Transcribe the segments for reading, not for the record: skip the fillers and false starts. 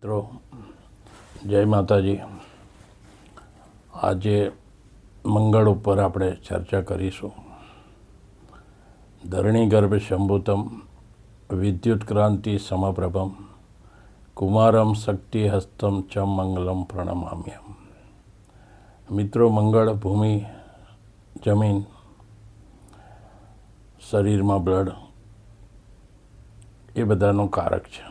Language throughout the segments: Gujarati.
મિત્રો જય માતાજી. આજે મંગળ ઉપર આપણે ચર્ચા કરીશું. ધરણી ગર્ભ શંભુતમ વિદ્યુત ક્રાંતિ સમપ્રભમ કુમારમ શક્તિ હસ્તમ ચ મંગલમ પ્રણમામ્યમ. મિત્રો, મંગળ ભૂમિ, જમીન, શરીરમાં બ્લડ એ બધાનો કારક છે.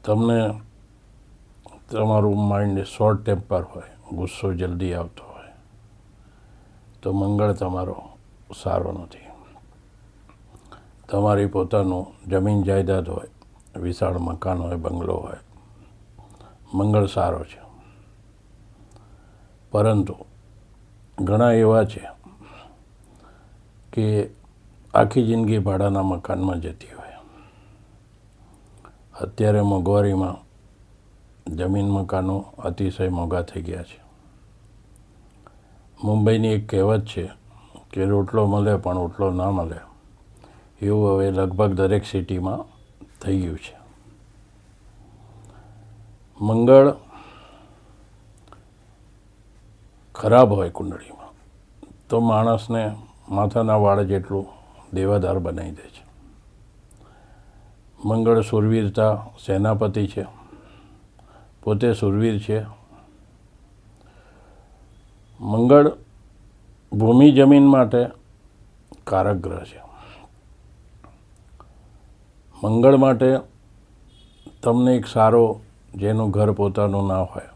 તમને તમારું માઇન્ડ શોર્ટ ટેમ્પર હોય, ગુસ્સો જલ્દી આવતો હોય, તો મંગળ તમારો સારો નથી. તમારી પોતાનું જમીન જાયદાદ હોય, વિશાળ મકાન હોય, બંગલો હોય, મંગળ સારો છે. પરંતુ ઘણા એવા છે કે આખી જિંદગી ભાડાના મકાનમાં જતી હોય. અત્યારે મોંઘવારીમાં જમીન મકાનો અતિશય મોંઘા થઈ ગયા છે. મુંબઈની એક કહેવત છે કે રોટલો મળે પણ ઓટલો ના મળે, એવું હવે લગભગ દરેક સિટીમાં થઈ ગયું છે. મંગળ ખરાબ હોય કુંડળીમાં તો માણસને માથાના વાળ જેટલું દેવાદાર બનાવી દે છે. મંગળ શૂરવીરતા સેનાપતિ છે, પોતે શૂરવીર છે. મંગળ ભૂમિ જમીન માટે કારક ગ્રહ છે. મંગળ માટે તમને એક સારો, જેનું ઘર પોતાનું ના હોય,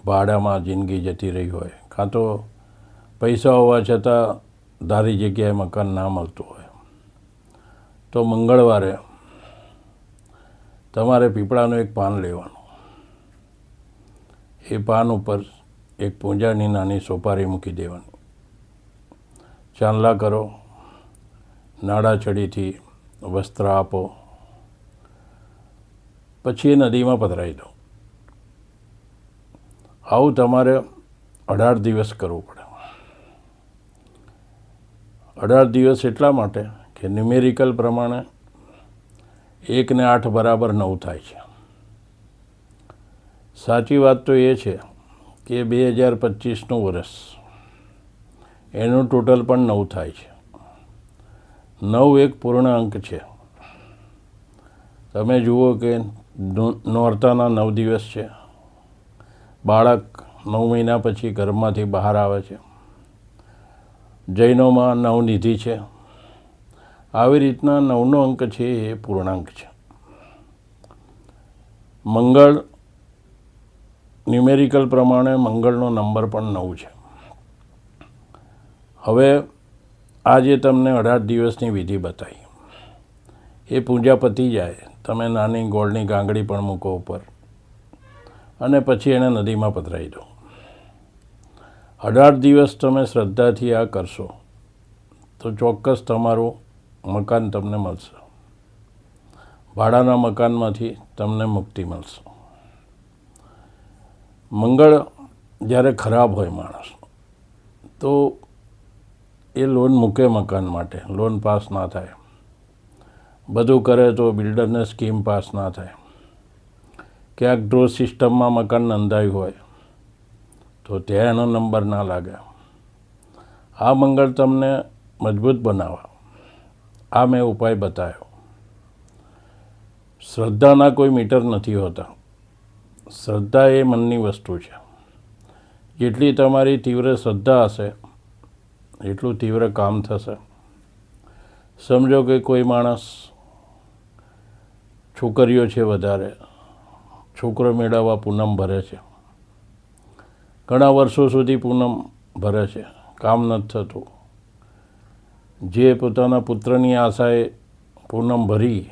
ભાડામાં જિંદગી જતી રહી હોય, કાં તો પૈસા હોવા છતાં ધારી જગ્યાએ મકાન ના મળતું હોય, તો મંગળવારે તમારે પીપળાનું એક પાન લેવાનું. એ પાન ઉપર એક પૂંજાની નાની સોપારી મૂકી દેવાની. ચાંદલા કરો, નાડાછડીથી વસ્ત્ર આપો, પછી એ નદીમાં પધરાવી દો. આવું તમારે 18 દિવસ કરવું પડે. 18 દિવસ એટલા માટે કે ન્યુમેરિકલ પ્રમાણે 1 ને 8 બરાબર 9 થાય છે. સાચી વાત તો એ છે કે 2025નું વર્ષ, એનું ટોટલ પણ 9 થાય છે. 9 એક પૂર્ણ અંક છે. તમે જુઓ કે નોરતાના 9 દિવસ છે, બાળક 9 મહિના પછી ગર્ભમાંથી બહાર આવે છે. જૈનોમાં 9 નિધિ છે. આવી રીતના 9નો અંક છે એ પૂર્ણાંક છે. મંગળ ન્યુમેરિકલ પ્રમાણે મંગળનો નંબર પણ 9 છે. હવે આજે તમને 18 દિવસની વિધિ બતાવી. એ પૂજા પતી જાય, તમે નાની ગોળની ગાંગડી પણ મૂકો ઉપર, અને પછી એને નદીમાં પધરાવી દો. 18 દિવસ તમે શ્રદ્ધાથી આ કરશો તો ચોક્કસ તમારું મકાન તમને મળશે. ભાડાના મકાનમાંથી તમને મુક્તિ મળશે. મંગળ જ્યારે ખરાબ હોય માણસ, તો એ લોન મૂકે મકાન માટે, લોન પાસ ના થાય. બધું કરે તો બિલ્ડરને સ્કીમ પાસ ના થાય. ક્યાંક ડ્રો સિસ્ટમમાં મકાન નોંધાયું હોય તો ત્યાં એનો નંબર ના લાગે. આ મંગળ તમને મજબૂત બનાવવા આ મેં ઉપાય બતાવ્યો. શ્રદ્ધાના કોઈ મીટર નથી હોતા. શ્રદ્ધા એ મનની વસ્તુ છે. જેટલી તમારી તીવ્ર શ્રદ્ધા હશે એટલું તીવ્ર કામ થશે. સમજો કે કોઈ માણસ, છોકરીઓ છે વધારે, છોકરો મેળવવા પૂનમ ભરે છે, ઘણા વર્ષો સુધી પૂનમ ભરે છે, કામ નથી થતું. જે પોતાના પુત્રની આશાએ પૂનમ ભરી,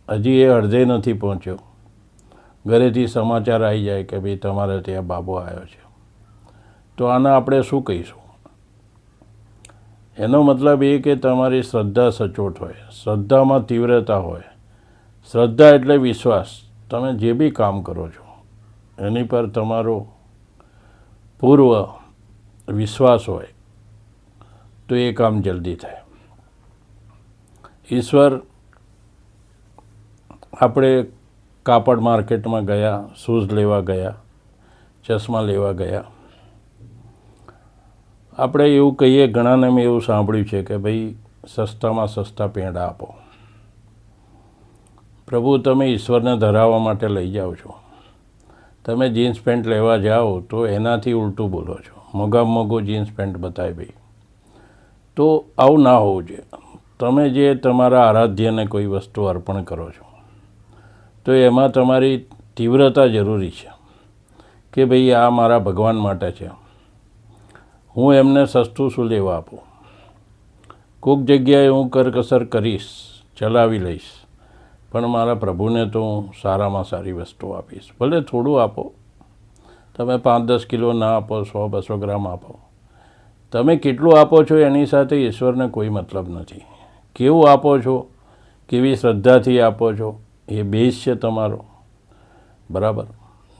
હજી એ અડધે નથી પહોંચ્યો, ઘરેથી સમાચાર આવી જાય કે ભાઈ તમારે ત્યાં બાબો આવ્યો છે, તો આને આપણે શું કહીશું? એનો મતલબ એ કે તમારી શ્રદ્ધા સચોટ હોય, શ્રદ્ધામાં તીવ્રતા હોય. શ્રદ્ધા એટલે વિશ્વાસ. તમે જે બી કામ કરો છો એની પર તમારો પૂર્વ વિશ્વાસ હોય તો એ કામ જલ્દી થાય. ઈશ્વર આપણે કાપડ માર્કેટમાં ગયા, શૂઝ લેવા ગયા, ચશ્મા લેવા ગયા, આપણે એવું કહીએ, ઘણાને મેં એવું સાંભળ્યું છે કે ભાઈ સસ્તામાં સસ્તા પેંડા આપો. પ્રભુ, તમે ઈશ્વરને ધરાવવા માટે લઈ જાઓ છો. તમે જીન્સ પેન્ટ લેવા જાઓ તો એનાથી ઉલટું બોલો છો. મોંઘામાં મોંઘું જીન્સ પેન્ટ બતાવે ભાઈ. તો આવું ના હોવું જોઈએ. તમે જે તમારા આરાધ્યને કોઈ વસ્તુ અર્પણ કરો છો તો એમાં તમારી તીવ્રતા જરૂરી છે કે ભાઈ આ મારા ભગવાન માટે છે, હું એમને સસ્તું શું લેવા આપું. કોઈક જગ્યાએ હું કરકસર કરીશ, ચલાવી લઈશ, પણ મારા પ્રભુને તો હું સારામાં સારી વસ્તુ આપીશ. ભલે થોડું આપો, તમે 5-10 કિલો ના આપો, 100-200 ગ્રામ આપો. તમે કેટલું આપો છો એની સાથે ઈશ્વરને કોઈ મતલબ નથી. કેવું આપો છો, કેવી શ્રદ્ધાથી આપો છો, એ બેઝ છે તમારો. બરાબર.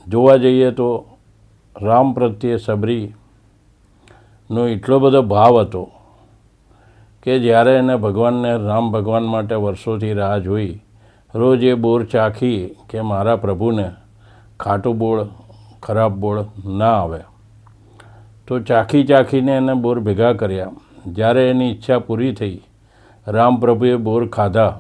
જોવા જઈએ તો રામ પ્રત્યે સબરીનો એટલો બધો ભાવ હતો કે જ્યારે એને રામ ભગવાન માટે વર્ષોથી રાહ જોઈ, રોજ એ બોર ચાખી કે મારા પ્રભુને ખાટું બોળ, ખરાબ બોળ ના આવે, તો ચાખીને એને બોર ભેગા કર્યા. જ્યારે એની ઈચ્છા પૂરી થઈ, રામ પ્રભુએ બોર ખાધા,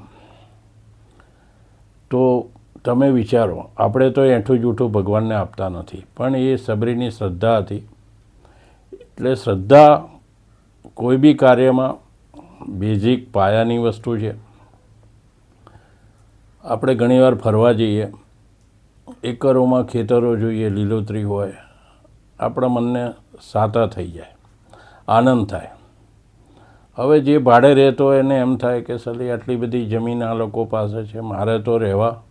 તો તમે વિચારો, આપણે તો એઠું જૂઠું ભગવાનને આપતા નથી, પણ એ સબરીની શ્રદ્ધા હતી. એટલે શ્રદ્ધા કોઈ બી કાર્યમાં બેઝિક પાયાની વસ્તુ છે. આપણે ઘણીવાર ફરવા જઈએ, એકરોમાં ખેતરો જોઈએ, લીલોતરી હોય, આપણા મનને સાતા થઈ જાય, આનંદ થાય. હવે જે ભાડે રહેતો હોય એને એમ થાય કે સલી આટલી બધી જમીન આ લોકો પાસે છે, મારે તો રહેવા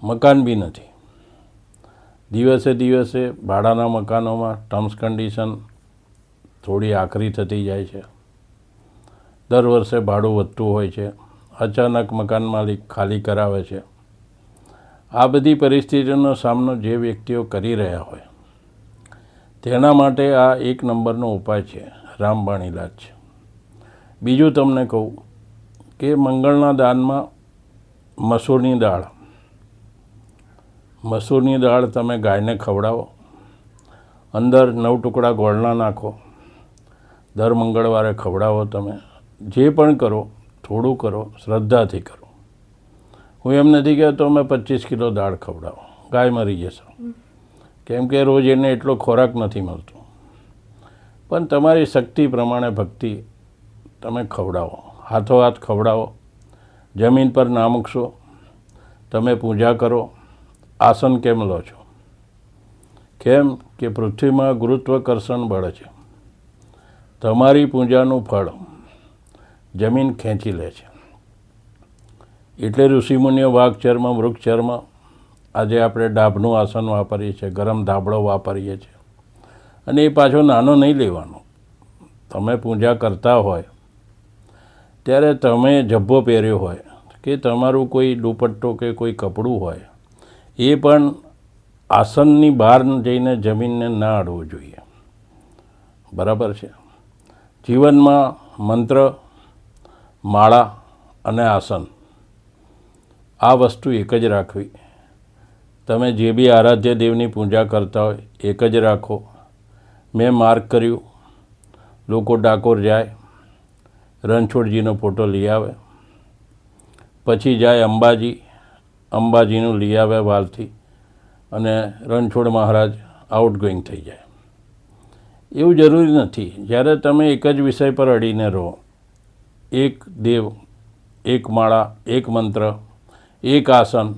મકાન બી નથી. દિવસે દિવસે ભાડાના મકાનોમાં ટર્મ્સ કન્ડિશન થોડી આકરી થતી જાય છે. દર વર્ષે ભાડું વધતું હોય છે. અચાનક મકાન માલિક ખાલી કરાવે છે. આ બધી પરિસ્થિતિનો સામનો જે વ્યક્તિઓ કરી રહ્યા હોય તેના માટે આ એક નંબરનો ઉપાય છે, રામબાણ ઇલાજ છે. બીજું તમને કહું કે મંગળના દાનમાં મસૂરની દાળ તમે ગાયને ખવડાવો, અંદર 9 ટુકડા ગોળના નાખો, દર મંગળવારે ખવડાવો. તમે જે પણ કરો, થોડું કરો, શ્રદ્ધાથી કરો. હું એમ નથી કહેતો અમે 25 કિલો દાળ ખવડાવો, ગાય મરી જશે, કેમ કે રોજ એને એટલો ખોરાક નથી મળતો. પણ તમારી શક્તિ પ્રમાણે ભક્તિ તમે ખવડાવો, હાથોહાથ ખવડાવો. જમીન પર ના મૂકશો. તમે પૂજા કરો. આસન કેમ લો છો? કેમ કે પૃથ્વીમાં ગુરુત્વાકર્ષણ બળ છે. તમારી પૂજાનું ફળ જમીન ખેંચી લે છે. એટલે ઋષિમુનિઓ વાઘચર્મ, મૃગચર્મ, આજે આપણે ડાભનું આસન વાપરીએ છીએ, ગરમ ધાબળો વાપરીએ છીએ. અને એ પાછો નાનો નહીં લેવાનો. તમે પૂજા કરતા હોય ત્યારે તમે જબ્બો પહેર્યો હોય કે તમારું કોઈ દુપટ્ટો કે કોઈ કપડું હોય, એ પણ આસનની બહાર જઈને જમીનને ના અડવું જોઈએ. બરાબર છે. જીવનમાં મંત્ર, માળા અને આસન આ વસ્તુ એક જ રાખવી. તમે જે બી આરાધ્ય દેવની પૂજા કરતા હોય એક જ રાખો. મેં માર્ક કર્યું, લોકો ડાકોર જાય, રણછોડજીનો ફોટો લઈ આવે, પછી જાય અંબાજીનું લઈ આવે વાલથી, અને રણછોડ મહારાજ આઉટગોઈંગ થઈ જાય. એવું જરૂરી નથી. જ્યારે તમે એક જ વિષય પર અડીને રહો, એક દેવ, એક માળા, એક મંત્ર, એક આસન,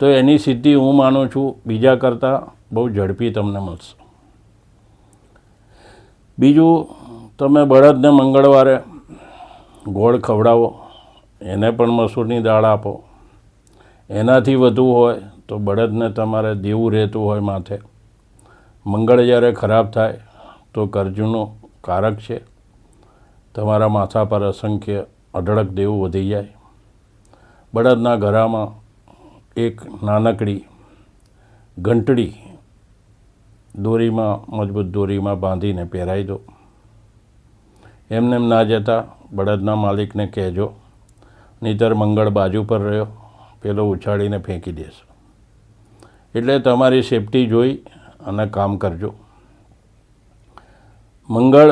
તો એની સિદ્ધિ હું માનું છું બીજા કરતાં બહુ ઝડપી તમને મળશે. બીજું, તમે બળદને મંગળવારે ગોળ ખવડાવો, એને પણ મસૂરની દાળ આપો. એનાથી વધુ હોય તો બળદને તમારે દેવું રહેતું હોય માથે. મંગળ જ્યારે ખરાબ થાય તો કરજનું કારક છે. તમારા માથા પર અસંખ્ય અઢળક દેવું વધી જાય. બળદના ગળામાં એક નાનકડી ઘંટડી મજબૂત દોરીમાં બાંધીને પહેરાવી દો. એમને એમ ના જતા બળદના માલિકને કહેજો, નહીંતર મંગળ બાજુ પર રહ્યો પેલો ઉછાળીને ફેંકી દેશે. એટલે તમારી સેફટી જોઈ અને કામ કરજો. મંગળ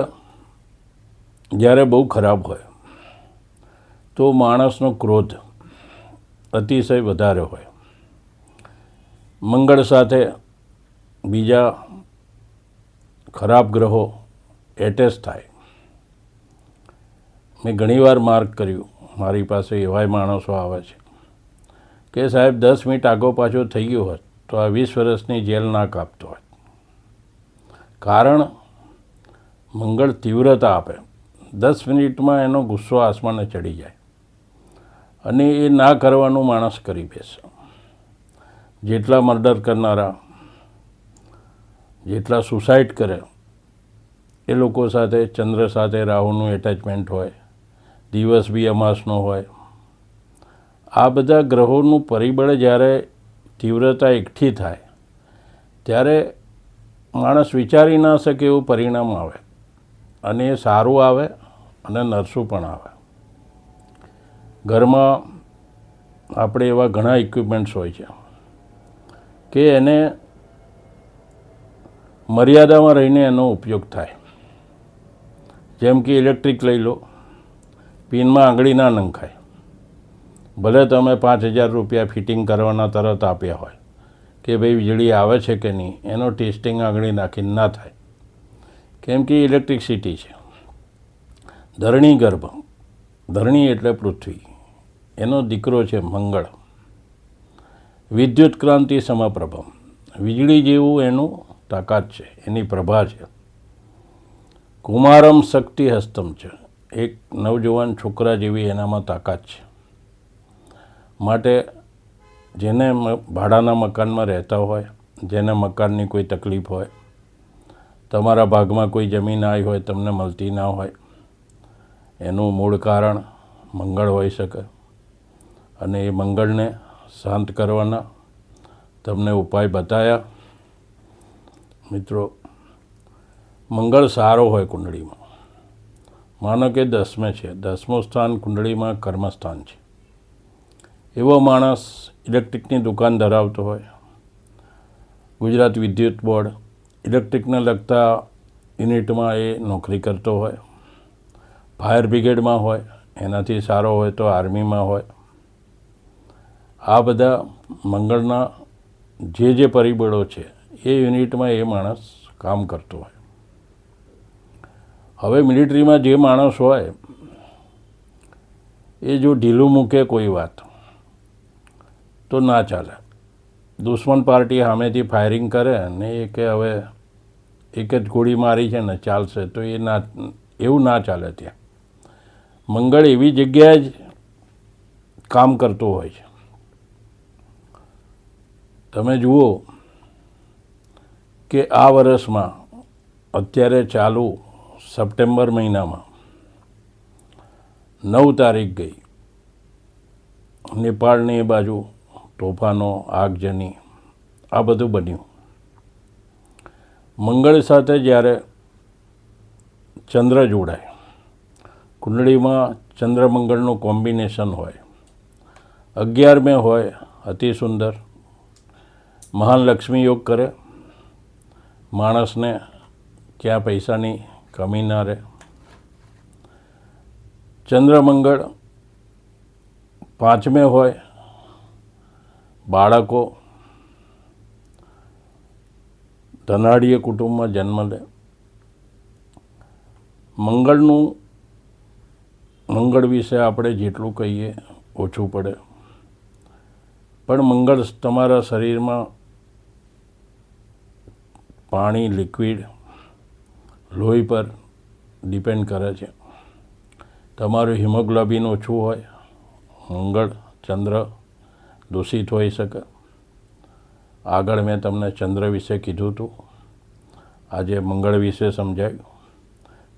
જ્યારે બહુ ખરાબ હોય તો માણસનો ક્રોધ અતિશય વધારે હોય. મંગળ સાથે બીજા ખરાબ ગ્રહો એટેચ થાય. મેં ઘણીવાર માર્ક કર્યું, મારી પાસે એવાય માણસો આવે છે કે સાહેબ 10 મિનિટ આગો પાછો થઈ ગયો હોત તો આ 20 વર્ષની જેલ ના કાપતો હોય. કારણ મંગળ તીવ્રતા આપે. 10 મિનિટમાં એનો ગુસ્સો આસમાને ચડી જાય અને એ ના કરવાનું માણસ કરી બેસે. જેટલા મર્ડર કરનારા, જેટલા સુસાઇડ કરે, એ લોકો સાથે ચંદ્ર સાથે રાહુનું એટેચમેન્ટ હોય, દિવસ બી અમાસનો હોય. આ બધા ગ્રહોનું પરિબળ જ્યારે તીવ્રતા એકઠી થાય ત્યારે માણસ વિચારી ના શકે એવું પરિણામ આવે, અને એ સારું આવે અને નરસું પણ આવે. ઘરમાં આપણે એવા ઘણા ઇક્વિપમેન્ટ્સ હોય છે કે એને મર્યાદામાં રહીને એનો ઉપયોગ થાય. જેમ કે ઇલેક્ટ્રિક લઈ લો, પિનમાં આંગળી ના નંખાય. ભલે તમે 5,000 રૂપિયા ફિટિંગ કરવાના તરત આપ્યા હોય કે ભાઈ વીજળી આવે છે કે નહીં, એનો ટેસ્ટિંગ આંગળી નાખીને ના થાય, કેમ કે ઇલેક્ટ્રિસિટી છે. ધરણી ગર્ભ, ધરણી એટલે પૃથ્વી, એનો દીકરો છે મંગળ. વિદ્યુત ક્રાંતિ સમપ્રભમ, વીજળી જેવું એનું તાકાત છે, એની પ્રભા છે. કુમારમ શક્તિ હસ્તમ છે, એક નવજવાન છોકરા જેવી એનામાં તાકાત છે. માટે જેને ભાડાના મકાનમાં રહેતા હોય, જેને મકાનની કોઈ તકલીફ હોય, તમારા ભાગમાં કોઈ જમીન આવી હોય તમને મળતી ના હોય, એનું મૂળ કારણ મંગળ હોઈ શકે. અને એ મંગળને શાંત કરવાના તમને ઉપાય બતાવ્યા. મિત્રો, મંગળ સારો હોય કુંડળીમાં, માનો કે 10મે છે, 10મું સ્થાન કુંડળીમાં કર્મસ્થાન છે. એવો માણસ ઇલેક્ટ્રિકની દુકાન ધરાવતો હોય, ગુજરાત વિદ્યુત બોર્ડ ઇલેક્ટ્રિકને લગતા યુનિટમાં એ નોકરી કરતો હોય, ફાયર બ્રિગેડમાં હોય, એનાથી સારો હોય તો આર્મીમાં હોય. આ બધા મંગળના જે પરિબળો છે એ યુનિટમાં એ માણસ કામ કરતો હોય. હવે મિલિટરીમાં જે માણસ હોય એ જો ઢીલું મૂકે કોઈ વાત તો ના ચાલે. દુશ્મન પાર્ટી સામેથી ફાયરિંગ કરે અને એ કે હવે એક જ ગોળી મારી છે ને ચાલશે, તો એ ના, એવું ના ચાલે. ત્યાં મંગળ એવી જગ્યાએ જ કામ કરતો હોય છે. તમે જુઓ કે આ વર્ષમાં અત્યારે ચાલુ સપ્ટેમ્બર મહિનામાં 9 તારીખ ગઈ, નેપાળની એ બાજુ તોફાનો, આગજની, આ બધું બન્યું. મંગળ સાથે જ્યારે ચંદ્ર જોડાય, કુંડળીમાં ચંદ્ર મંગળનું કોમ્બિનેશન હોય, 11મે હોય, અતિ સુંદર, મહાન લક્ષ્મી યોગ કરે. માણસને ક્યાં પૈસાની કમી ના રહે. ચંદ્ર મંગળ 5મે હોય, બાળકો ધનાઢ્ય કુટુંબમાં જન્મ લે. મંગળ વિશે આપણે જેટલું કહીએ ઓછું પડે. પણ મંગળ તમારા શરીરમાં પાણી, લિક્વિડ, લોહી પર ડિપેન્ડ કરે છે. તમારું હિમોગ્લોબિન ઓછું હોય, મંગળ ચંદ્ર દૂષિત હોઈ શકે. આગળ મેં તમને ચંદ્ર વિશે કીધું હતું, આજે મંગળ વિશે સમજાયું.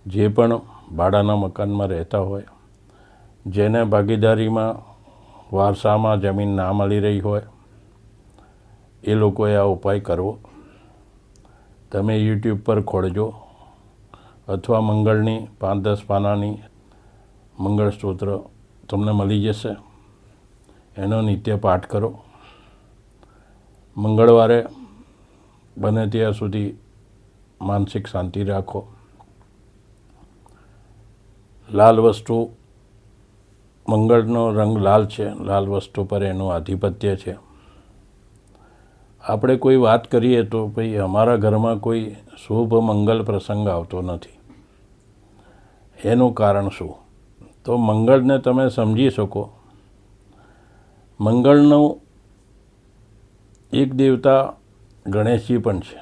જે પણ ભાડાના મકાનમાં રહેતા હોય, જેને ભાગીદારીમાં વારસામાં જમીન ના મળી રહી હોય, એ લોકોએ આ ઉપાય કરવો. તમે યુટ્યુબ પર ખોળજો અથવા મંગળની 5-10 પાનાની મંગળ સ્તોત્ર તમને મળી જશે. એનો નિત્ય પાઠ કરો. મંગળવારે બને ત્યાં સુધી માનસિક શાંતિ રાખો. લાલ વસ્તુ, મંગળનો રંગ લાલ છે, લાલ વસ્તુ પર એનું આધિપત્ય છે. આપણે કોઈ વાત કરીએ તો ભાઈ અમારા ઘરમાં કોઈ શુભ મંગલ પ્રસંગ આવતો નથી. એનું કારણ શું? તો મંગળને તમે સમજી શકો. મંગળનું એક દેવતા ગણેશજી પણ છે.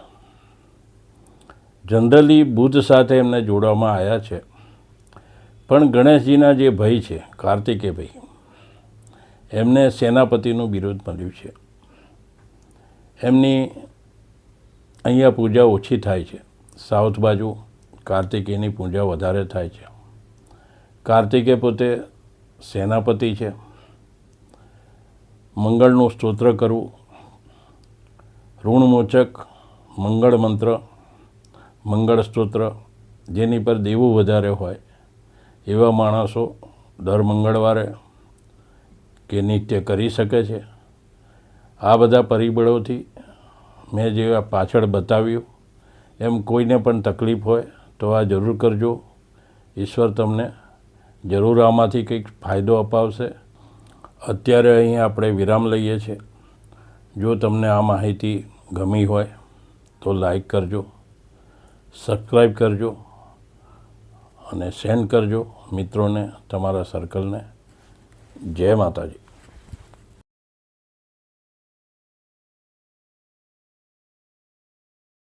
જનરલી બુધ સાથે એમને જોડવામાં આવ્યા છે, પણ ગણેશજીના જે ભાઈ છે કાર્તિકેય ભાઈ, એમને સેનાપતિનું બિરુદ મળ્યું છે. એમની અહીંયા પૂજા ઓછી થાય છે. સાઉથ બાજુ કાર્તિકેયની પૂજા વધારે થાય છે. કાર્તિકેય પોતે સેનાપતિ છે. મંગળનું સ્તોત્ર કરવું, ઋણમોચક મંગળ મંત્ર, મંગળ સ્તોત્ર, જેની પર દેવું વધારે હોય એવા માણસો દર મંગળવારે કે નિત્ય કરી શકે છે. આ બધા પરિબળોથી મેં જે પાછળ બતાવ્યું એમ કોઈને પણ તકલીફ હોય તો આ જરૂર કરજો. ઈશ્વર તમને જરૂર આમાંથી કંઈક ફાયદો અપાવશે. અત્યારે અહીં આપણે વિરામ લઈએ છીએ. જો તમને આ માહિતી ગમી હોય તો લાઈક કરજો, સબસ્ક્રાઈબ કરજો અને સેન્ડ કરજો મિત્રોને, તમારા સર્કલને. જય માતાજી.